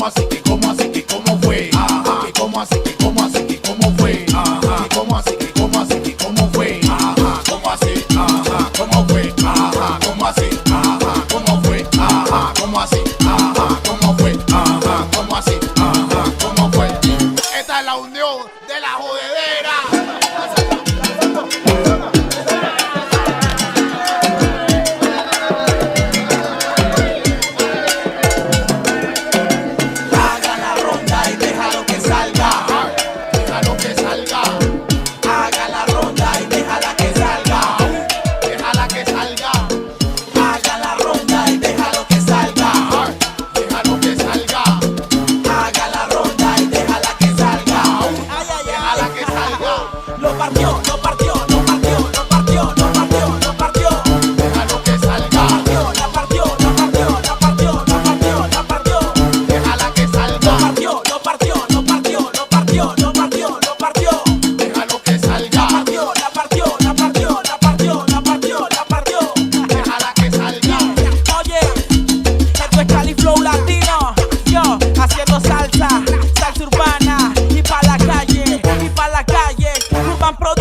así? ¿Que cómo así? ¿Que cómo fue? Ajá. ¿Que cómo así? ¿Que cómo así? ¿Que cómo fue? Ajá. ¿Que cómo así? ¿Que cómo así? ¿Que cómo fue? Ajá. ¿Cómo así? Ajá. ¿Cómo fue? Ajá. ¿Cómo así? Ajá. ¿Cómo fue? Ajá. ¿Cómo así? Ajá. ¿Cómo fue? Ajá. ¿Cómo así? Ajá. ¿Cómo fue? Esta es la unión de la jodedera. Salsa urbana y pa' la calle, Urban Pro